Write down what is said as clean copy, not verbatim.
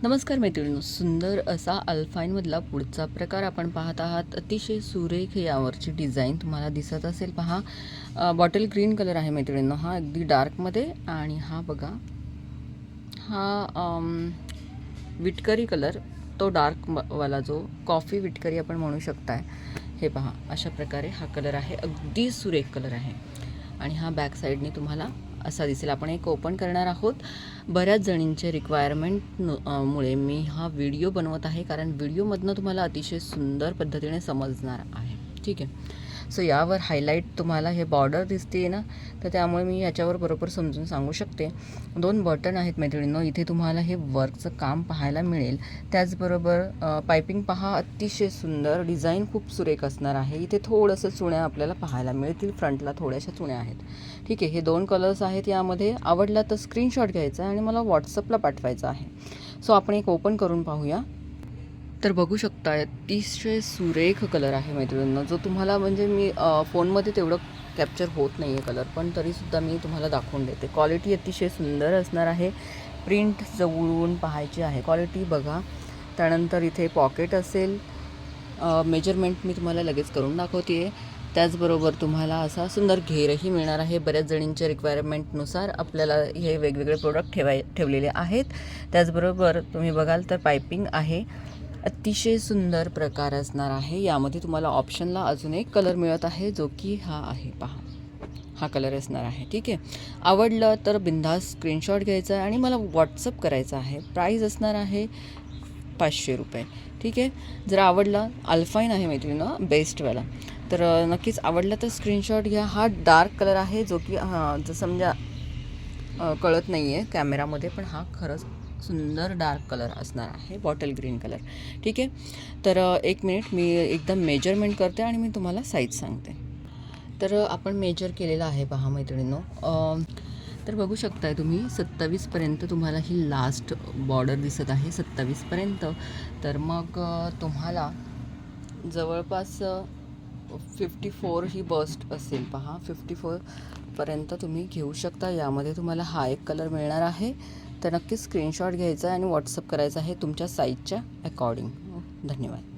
नमस्कार मैत्रिणींनो, सुंदर असा अल्फाईनमधला पुढचा प्रकार आपण पाहत आहात. अतिशय सुरेख यावरची डिझाईन तुम्हाला दिसत असेल. पहा, बॉटल ग्रीन कलर आहे मैत्रिणींनो, हा अगदी डार्कमध्ये. आणि हा बघा, हा विटकरी कलर, तो डार्कवाला जो कॉफी विटकरी आपण म्हणू शकताय. हे पहा, अशा प्रकारे हा कलर आहे, अगदी सुरेख कलर आहे. आणि हा बॅक साईडने तुम्हाला असा दिसेल. आपण एक ओपन करणार आहोत. बऱ्याच जणींचे रिक्वायरमेंट मुळे मी हा व्हिडिओ बनवत आहे, कारण व्हिडिओमधनं तुम्हाला अतिशय सुंदर पद्धतीने समजणार आहे. ठीक आहे. सो यावर हायलाईट तुम्हाला हे बॉर्डर दिसते ना, तर त्यामुळे मी याच्यावर बरोबर समजून सांगू शकते. 2 बटन आहेत मैत्रिणींनो. इथे तुम्हाला हे वर्कचं काम पाहायला मिळेल. त्याचबरोबर पायपिंग पहा, अतिशय सुंदर डिझाईन, खूप सुरेख असणार आहे. इथे थोडंसं चुण्या आपल्याला पाहायला मिळतील. फ्रंटला थोड्याशा चुण्या आहेत. ठीक आहे. हे 2 कलर्स आहेत. यामध्ये आवडला तर स्क्रीनशॉट घ्यायचा आणि मला व्हॉट्सअपला पाठवायचा आहे. सो आपण एक ओपन करून पाहूया. तर बघू शकता, अतिशय सुरेख कलर आहे मैत्रिणींनो, जो तुम्हाला म्हणजे मी फोनमध्ये तेवढं कॅप्चर होत नाही आहे कलर, पण तरीसुद्धा मी तुम्हाला दाखवून देते. क्वालिटी अतिशय सुंदर असणार आहे. प्रिंट जवळून पाहायची आहे, क्वालिटी बघा. त्यानंतर इथे पॉकेट असेल. मेजरमेंट मी तुम्हाला लगेच करून दाखवते आहे. त्याचबरोबर तुम्हाला असा सुंदर घेरही मिळणार आहे. बऱ्याच जणींच्या रिक्वायरमेंटनुसार आपल्याला हे वेगवेगळे प्रोडक्ट ठेवलेले आहेत. त्याचबरोबर तुम्ही बघाल तर पायपिंग आहे. अतिशय सुंदर प्रकार असणार आहे. यामध्ये तुम्हाला ऑप्शनला अजून एक कलर मिळत आहे, जो की हा आहे. पहा, हा कलर असणार आहे. ठीक आहे. आवडलं तर बिनधास्त स्क्रीनशॉट घ्यायचा आहे आणि मला व्हॉट्सअप करायचा आहे. प्राईस असणार आहे 500 रुपये. ठीक आहे. जर आवडला, अल्फाईन आहे मैत्रिणींनो, बेस्टवाला, तर नक्कीच आवडला तर स्क्रीनशॉट घ्या. हा डार्क कलर आहे, जो की जसं समजा कळत नाही आहे कॅमेरामध्ये, पण हा खरंच सुंदर डार्क कलर असणार आहे, बॉटल ग्रीन कलर. ठीक आहे. तर 1 मिनिट मी एकदम मेजरमेंट करते आणि मी तुम्हाला साईज सांगते. तर आपण मेजर केलेलं आहे पहा मैत्रिणींनो. तर बघू शकताय तुम्ही 27पर्यंत तुम्हाला ही लास्ट बॉर्डर दिसत आहे, 27पर्यंत. तर मग तुम्हाला जवळपास 54 ही बस्ट असेल. पहा, 54पर्यंत तुम्ही घेऊ शकता. यामध्ये तुम्हाला हा एक कलर मिळणार आहे. तर नक्कीच स्क्रीनशॉट घ्यायचा आहे आणि व्हॉट्सअप करायचा आहे तुमच्या साईजच्या अकॉर्डिंग. धन्यवाद.